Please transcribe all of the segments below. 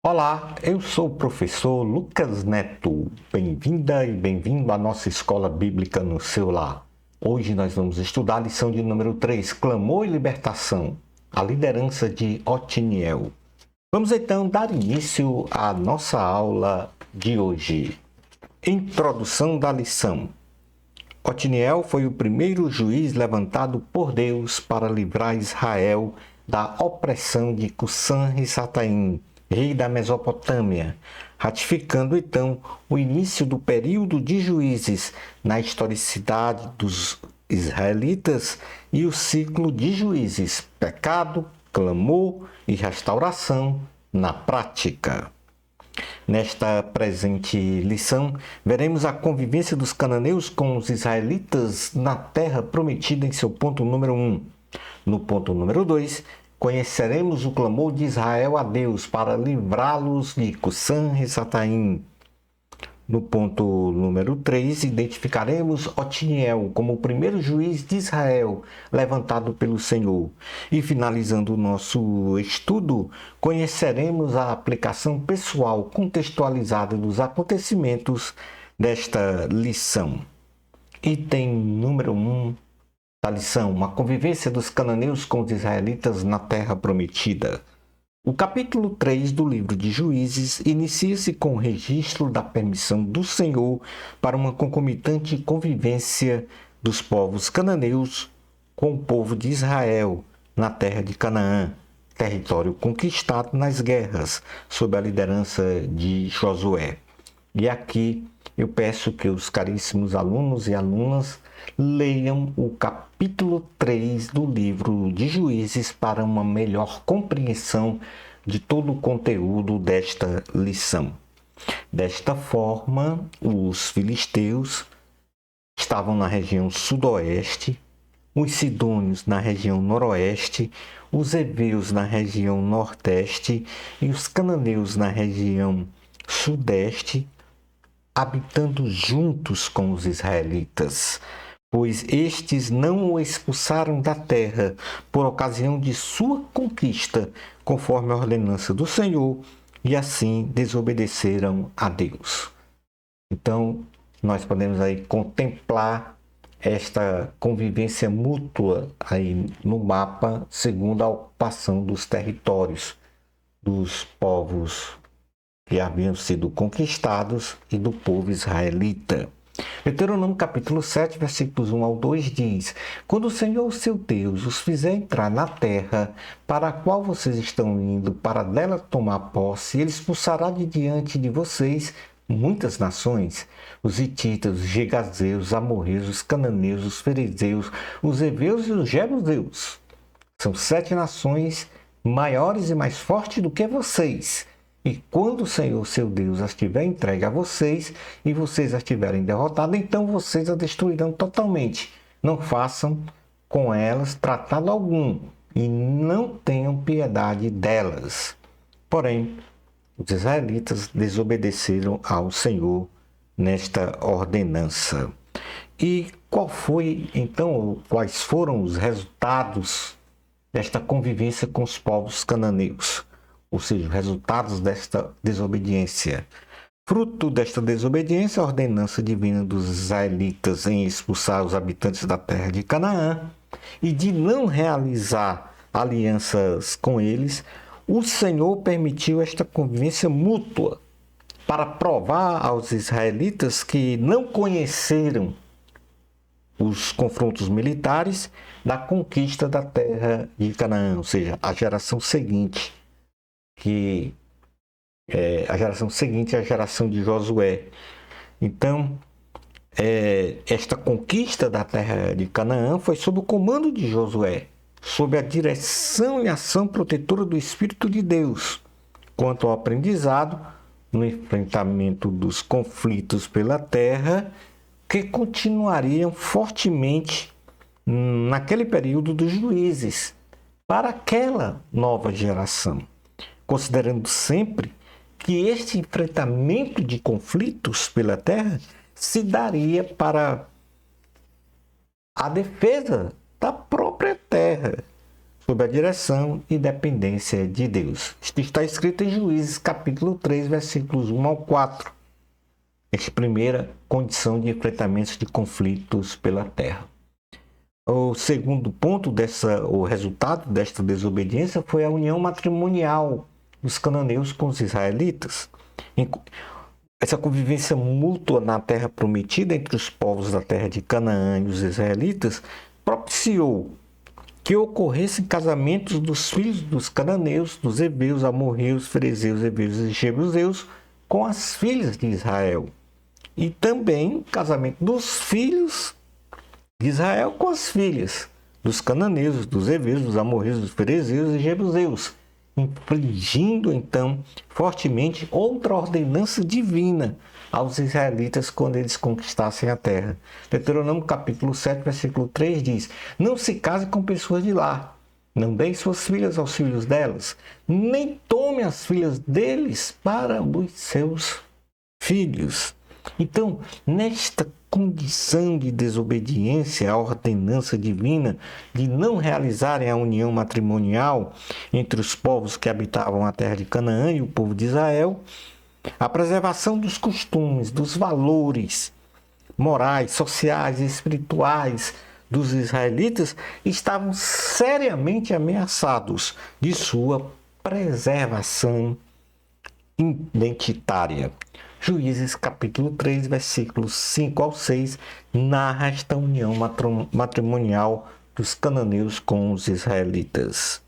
Olá, eu sou o professor Lucas Neto. Bem-vinda e bem-vindo à nossa escola bíblica no seu lar. Hoje nós vamos estudar a lição de número 3, Clamor e Libertação, a liderança de Otiniel. Vamos então dar início à nossa aula de hoje. Introdução da lição. Otiniel foi o primeiro juiz levantado por Deus para livrar Israel da opressão de Cusã-Risataim, rei da Mesopotâmia, ratificando então o início do período de juízes na historicidade dos israelitas e o ciclo de juízes, pecado, clamor e restauração na prática. Nesta presente lição, veremos a convivência dos cananeus com os israelitas na terra prometida em seu ponto número 1. No ponto número 2, conheceremos o clamor de Israel a Deus para livrá-los de Cusã-Risataim. No ponto número 3, identificaremos Otiniel como o primeiro juiz de Israel levantado pelo Senhor. E finalizando o nosso estudo, conheceremos a aplicação pessoal contextualizada dos acontecimentos desta lição. Item número 1 da lição: a convivência dos cananeus com os israelitas na terra prometida. O capítulo 3 do livro de Juízes inicia-se com o registro da permissão do Senhor para uma concomitante convivência dos povos cananeus com o povo de Israel na terra de Canaã, território conquistado nas guerras, sob a liderança de Josué. E aqui eu peço que os caríssimos alunos e alunas leiam o capítulo 3 do livro de Juízes para uma melhor compreensão de todo o conteúdo desta lição. Desta forma, os filisteus estavam na região sudoeste, os sidônios na região noroeste, os heveus na região nordeste e os cananeus na região sudeste, habitando juntos com os israelitas, pois estes não o expulsaram da terra por ocasião de sua conquista, conforme a ordenança do Senhor, e assim desobedeceram a Deus. Então, nós podemos aí contemplar esta convivência mútua aí no mapa, segundo a ocupação dos territórios dos povos que haviam sido conquistados e do povo israelita. Deuteronômio capítulo 7, versículos 1 ao 2 diz: Quando o Senhor, seu Deus, os fizer entrar na terra para a qual vocês estão indo, para dela tomar posse, ele expulsará de diante de vocês muitas nações, os hititas, os gegazeus, os amorreus, os cananeus, os ferezeus, os heveus e os jebuseus. São 7 nações maiores e mais fortes do que vocês. E quando o Senhor, seu Deus, as tiver entregue a vocês e vocês as tiverem derrotado, então vocês a destruirão totalmente. Não façam com elas tratado algum e não tenham piedade delas. Porém, os israelitas desobedeceram ao Senhor nesta ordenança. E quais foram os resultados desta convivência com os povos cananeus? Ou seja, resultados desta desobediência. Fruto desta desobediência, a ordenança divina dos israelitas em expulsar os habitantes da terra de Canaã e de não realizar alianças com eles, o Senhor permitiu esta convivência mútua para provar aos israelitas que não conheceram os confrontos militares da conquista da terra de Canaã, ou seja, a geração seguinte à geração de Josué. Então, esta conquista da terra de Canaã foi sob o comando de Josué, sob a direção e ação protetora do Espírito de Deus. Quanto ao aprendizado, no enfrentamento dos conflitos pela terra, que continuariam fortemente naquele período dos juízes, para aquela nova geração. Considerando sempre que este enfrentamento de conflitos pela terra se daria para a defesa da própria terra, sob a direção e dependência de Deus. Isto está escrito em Juízes capítulo 3, versículos 1 ao 4. Esta primeira condição de enfrentamentos de conflitos pela terra. O segundo ponto o resultado desta desobediência foi a união matrimonial dos cananeus com os israelitas. Essa convivência mútua na terra prometida entre os povos da terra de Canaã e os israelitas propiciou que ocorressem casamentos dos filhos dos cananeus, dos heveus, amorreus, ferezeus, heveus e jebuseus com as filhas de Israel. E também o casamento dos filhos de Israel com as filhas dos cananeus, dos heveus, dos amorreus, dos ferezeus e jebuseus, infligindo então fortemente outra ordenança divina aos israelitas quando eles conquistassem a terra. Deuteronômio capítulo 7, versículo 3 diz: não se case com pessoas de lá, não deem suas filhas aos filhos delas, nem tome as filhas deles para os seus filhos. Então, nesta condição de desobediência à ordenança divina de não realizarem a união matrimonial entre os povos que habitavam a terra de Canaã e o povo de Israel, a preservação dos costumes, dos valores morais, sociais e espirituais dos israelitas estavam seriamente ameaçados de sua preservação identitária. Juízes capítulo 3, versículos 5 ao 6, narra esta união matrimonial dos cananeus com os israelitas.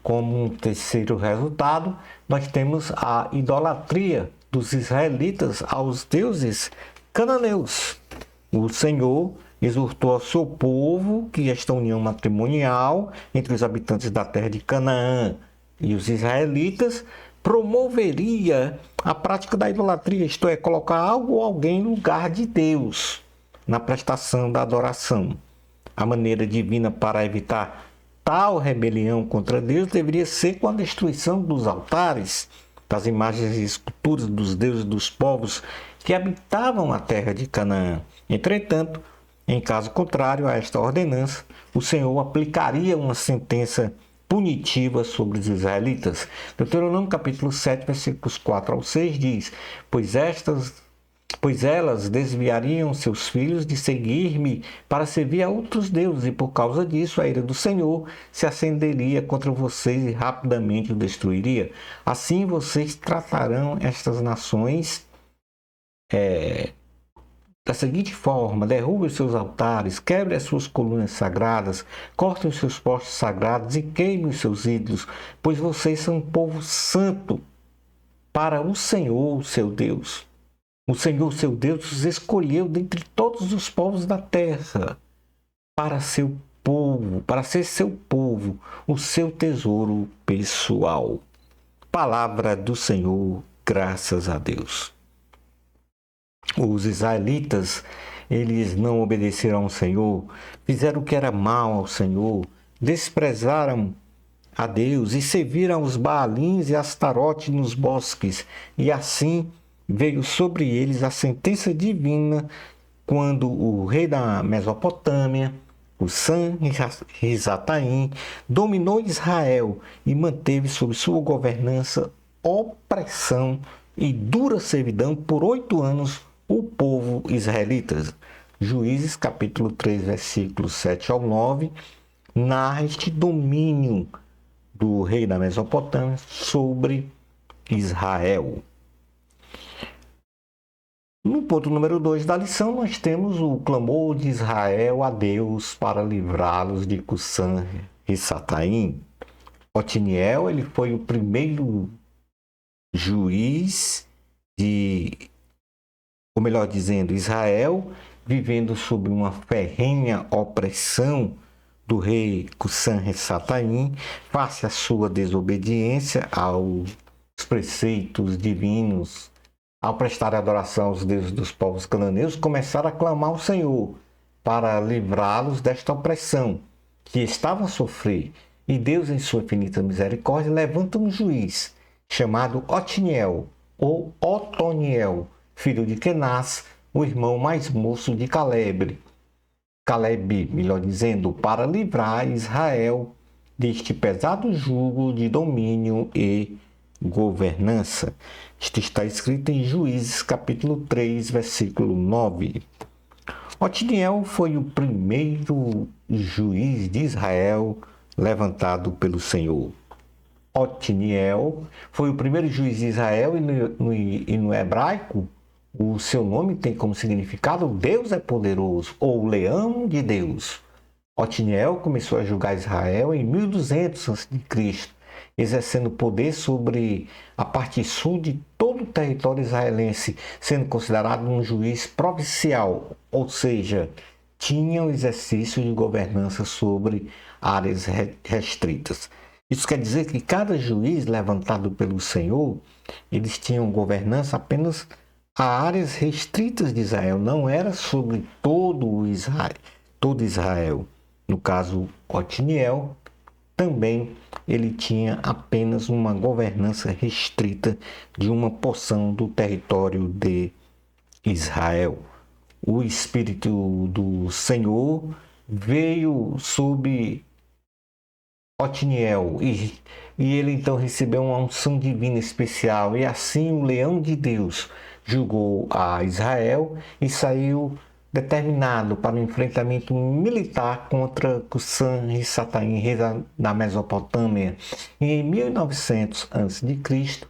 Como um terceiro resultado, nós temos a idolatria dos israelitas aos deuses cananeus. O Senhor exortou ao seu povo que esta união matrimonial entre os habitantes da terra de Canaã e os israelitas promoveria a prática da idolatria, isto é, colocar algo ou alguém no lugar de Deus na prestação da adoração. A maneira divina para evitar tal rebelião contra Deus deveria ser com a destruição dos altares, das imagens e esculturas dos deuses dos povos que habitavam a terra de Canaã. Entretanto, em caso contrário a esta ordenança, o Senhor aplicaria uma sentença punitiva sobre os israelitas. Deuteronômio capítulo 7, versículos 4 ao 6 diz: Pois elas desviariam seus filhos de seguir-me para servir a outros deuses, e por causa disso a ira do Senhor se acenderia contra vocês e rapidamente o destruiria. Assim vocês tratarão estas nações da seguinte forma: derrubem os seus altares, quebrem as suas colunas sagradas, cortem os seus postes sagrados e queimem os seus ídolos, pois vocês são um povo santo para o Senhor, seu Deus. O Senhor, seu Deus, os escolheu dentre todos os povos da terra para seu povo, para ser seu povo, o seu tesouro pessoal. Palavra do Senhor, graças a Deus. Os israelitas, eles não obedeceram ao Senhor, fizeram o que era mal ao Senhor, desprezaram a Deus e serviram os Baalins e Astarote nos bosques, e assim veio sobre eles a sentença divina quando o rei da Mesopotâmia, o San-Risataim, dominou Israel e manteve sob sua governança opressão e dura servidão por 8 anos o povo israelita. Juízes capítulo 3, versículos 7 ao 9, narra este domínio do rei da Mesopotâmia sobre Israel. No ponto número 2 da lição, nós temos o clamor de Israel a Deus para livrá-los de Cusã-Risataim. Otiniel, ele foi o primeiro juiz ou melhor dizendo, Israel, vivendo sob uma ferrenha opressão do rei Cusã-Risataim, face à sua desobediência aos preceitos divinos. Ao prestar adoração aos deuses dos povos cananeus, começaram a clamar ao Senhor para livrá-los desta opressão que estavam a sofrer. E Deus, em sua infinita misericórdia, levanta um juiz chamado Otiniel, ou Otoniel, filho de Kenaz, o irmão mais moço de Caleb, melhor dizendo, para livrar Israel deste pesado jugo de domínio e governança. Isto está escrito em Juízes capítulo 3, versículo 9. Otniel foi o primeiro juiz de Israel levantado pelo Senhor. Otniel foi o primeiro juiz de Israel e no hebraico o seu nome tem como significado Deus é poderoso ou leão de Deus. Otniel começou a julgar Israel em 1200 a.C., exercendo poder sobre a parte sul de todo o território israelense, sendo considerado um juiz provincial, ou seja, tinha o exercício de governança sobre áreas restritas. Isso quer dizer que cada juiz levantado pelo Senhor, eles tinham governança apenas a áreas restritas de Israel, não era sobre todo Israel. No caso, Otniel, também ele tinha apenas uma governança restrita de uma porção do território de Israel. O Espírito do Senhor veio sobre Otniel e ele então recebeu uma unção divina especial, e assim o leão de Deus julgou a Israel e saiu determinado para o enfrentamento militar contra Cusã-Risataim, rei da Mesopotâmia. E em 1900 a.C.,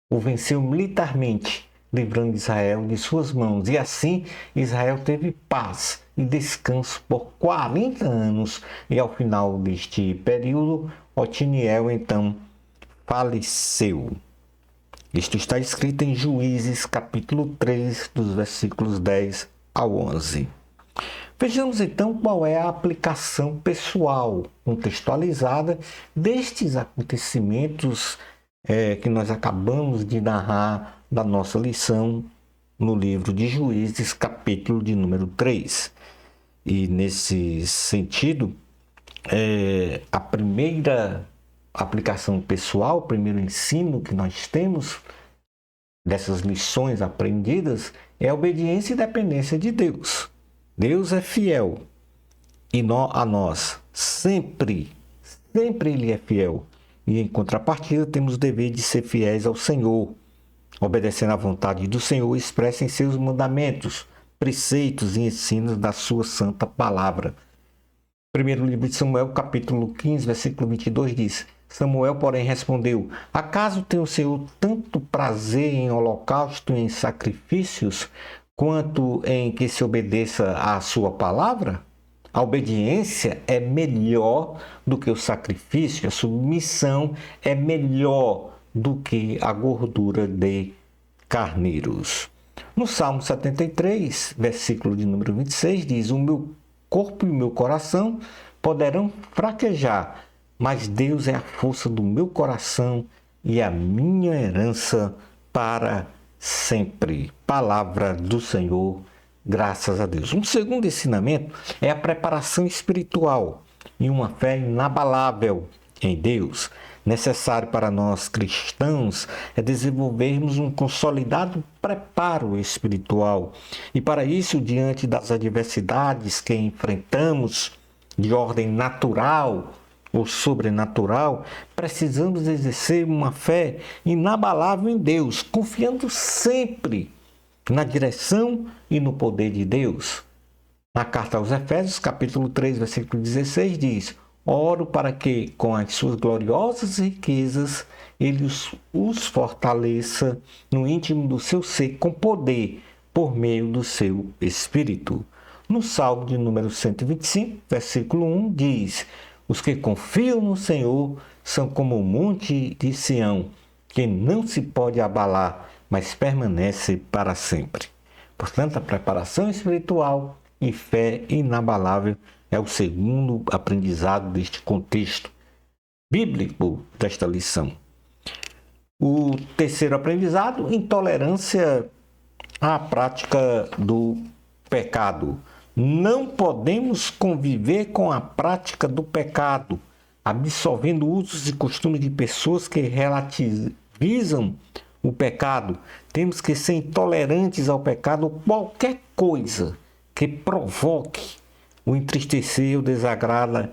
o venceu militarmente, livrando Israel de suas mãos. E assim Israel teve paz e descanso por 40 anos. E ao final deste período, Otniel então faleceu. Isto está escrito em Juízes capítulo 3, dos versículos 10 ao 11. Vejamos então qual é a aplicação pessoal contextualizada destes acontecimentos que nós acabamos de narrar da nossa lição no livro de Juízes, capítulo de número 3. E nesse sentido, a primeira aplicação pessoal, o primeiro ensino que nós temos dessas lições aprendidas é a obediência e dependência de Deus. Deus é fiel e a nós sempre Ele é fiel. E em contrapartida temos o dever de ser fiéis ao Senhor, obedecendo à vontade do Senhor expressa em seus mandamentos, preceitos e ensinos da sua santa palavra. Primeiro livro de Samuel, capítulo 15, versículo 22 diz: Samuel, porém, respondeu: Acaso tem o Senhor tanto prazer em holocausto e em sacrifícios, quanto em que se obedeça à sua palavra? A obediência é melhor do que o sacrifício, a submissão é melhor do que a gordura de carneiros. No Salmo 73, versículo de número 26, diz: O meu corpo e o meu coração poderão fraquejar, mas Deus é a força do meu coração e a minha herança para sempre. Palavra do Senhor, graças a Deus. Um segundo ensinamento é a preparação espiritual e uma fé inabalável em Deus. Necessário para nós cristãos é desenvolvermos um consolidado preparo espiritual. E para isso, diante das adversidades que enfrentamos de ordem natural ou sobrenatural, precisamos exercer uma fé inabalável em Deus, confiando sempre na direção e no poder de Deus. Na carta aos Efésios, capítulo 3, versículo 16, diz: Oro para que, com as suas gloriosas riquezas, Ele os fortaleça no íntimo do seu ser com poder, por meio do seu Espírito. No Salmo de número 125, versículo 1, diz: Os que confiam no Senhor são como o monte de Sião, que não se pode abalar, mas permanece para sempre. Portanto, a preparação espiritual e fé inabalável é o segundo aprendizado deste contexto bíblico desta lição. O terceiro aprendizado, intolerância à prática do pecado. Não podemos conviver com a prática do pecado, absorvendo usos e costumes de pessoas que relativizam o pecado. Temos que ser intolerantes ao pecado ou qualquer coisa que provoque o entristecer, o desagrada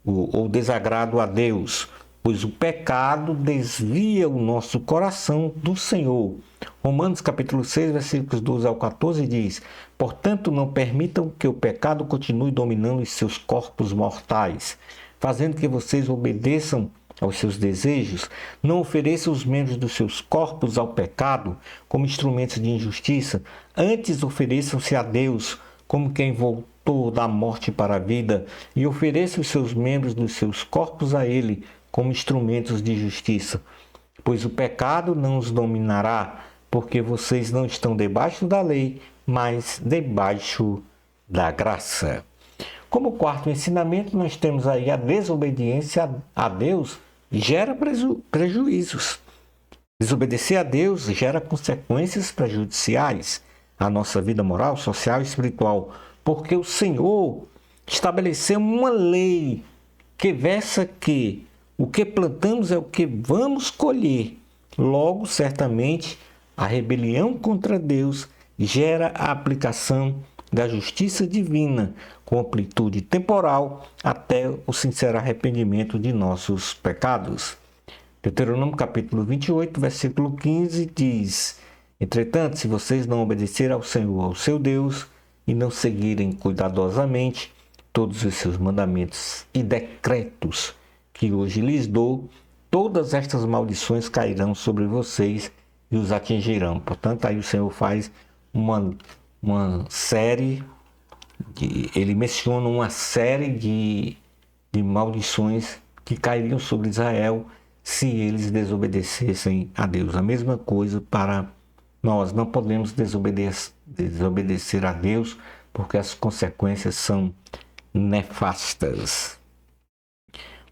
ou desagrado a Deus, pois o pecado desvia o nosso coração do Senhor. Romanos capítulo 6, versículos 12 ao 14 diz: portanto, não permitam que o pecado continue dominando os seus corpos mortais, fazendo que vocês obedeçam aos seus desejos. Não ofereçam os membros dos seus corpos ao pecado como instrumentos de injustiça, antes ofereçam-se a Deus como quem voltou da morte para a vida, e ofereçam os seus membros dos seus corpos a Ele como instrumentos de justiça. Pois o pecado não os dominará, porque vocês não estão debaixo da lei, mas debaixo da graça. Como quarto ensinamento, nós temos aí a desobediência a Deus gera prejuízos. Desobedecer a Deus gera consequências prejudiciais à nossa vida moral, social e espiritual, porque o Senhor estabeleceu uma lei que versa que o que plantamos é o que vamos colher. Logo, certamente, a rebelião contra Deus gera a aplicação da justiça divina com amplitude temporal até o sincero arrependimento de nossos pecados. Deuteronômio capítulo 28, versículo 15 diz: entretanto, se vocês não obedecerem ao Senhor, ao seu Deus, e não seguirem cuidadosamente todos os seus mandamentos e decretos que hoje lhes dou, todas estas maldições cairão sobre vocês e os atingirão. Portanto, aí o Senhor faz uma série, ele menciona uma série de maldições que cairiam sobre Israel se eles desobedecessem a Deus. A mesma coisa para nós, não podemos desobedecer a Deus, porque as consequências são nefastas.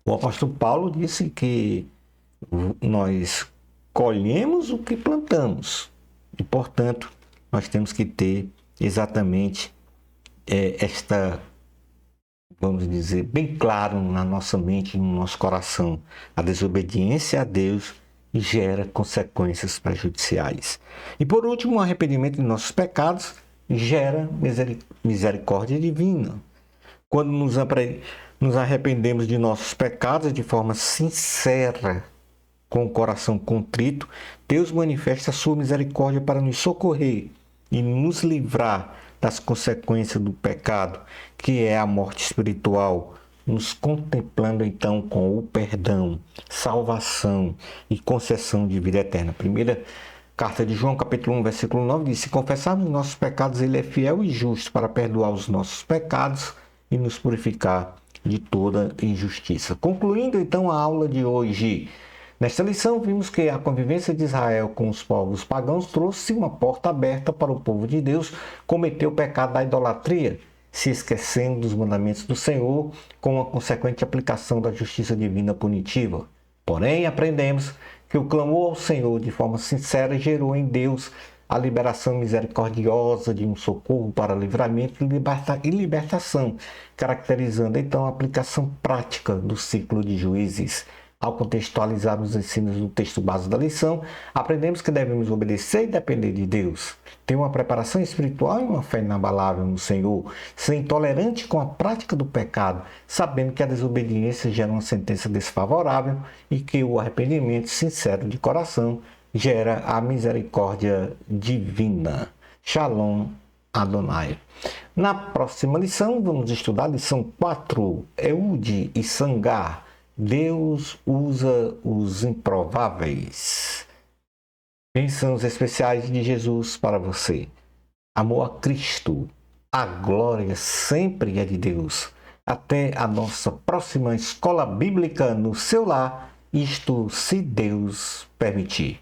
O apóstolo Paulo disse que nós colhemos o que plantamos e, portanto, nós temos que ter exatamente esta, vamos dizer, bem claro na nossa mente, no nosso coração. A desobediência a Deus gera consequências prejudiciais. E por último, o arrependimento de nossos pecados gera misericórdia divina. Quando nos arrependemos de nossos pecados de forma sincera, com o coração contrito, Deus manifesta a sua misericórdia para nos socorrer e nos livrar das consequências do pecado, que é a morte espiritual, nos contemplando então com o perdão, salvação e concessão de vida eterna. Primeira carta de João, capítulo 1, versículo 9, diz: se confessarmos nossos pecados, ele é fiel e justo para perdoar os nossos pecados e nos purificar de toda injustiça. Concluindo então a aula de hoje, nesta lição vimos que a convivência de Israel com os povos pagãos trouxe uma porta aberta para o povo de Deus cometer o pecado da idolatria, se esquecendo dos mandamentos do Senhor, com a consequente aplicação da justiça divina punitiva. Porém, aprendemos que o clamor ao Senhor de forma sincera gerou em Deus a liberação misericordiosa de um socorro para livramento e libertação, caracterizando então a aplicação prática do ciclo de Juízes. Ao contextualizar os ensinos do texto base da lição, aprendemos que devemos obedecer e depender de Deus, ter uma preparação espiritual e uma fé inabalável no Senhor, ser intolerante com a prática do pecado, sabendo que a desobediência gera uma sentença desfavorável e que o arrependimento sincero de coração gera a misericórdia divina. Shalom Adonai. Na próxima lição, vamos estudar a lição 4, Eude e Sangar. Deus usa os improváveis. Bênçãos especiais de Jesus para você. Amor a Cristo. A glória sempre é de Deus. Até a nossa próxima escola bíblica no seu lar. Isto se Deus permitir.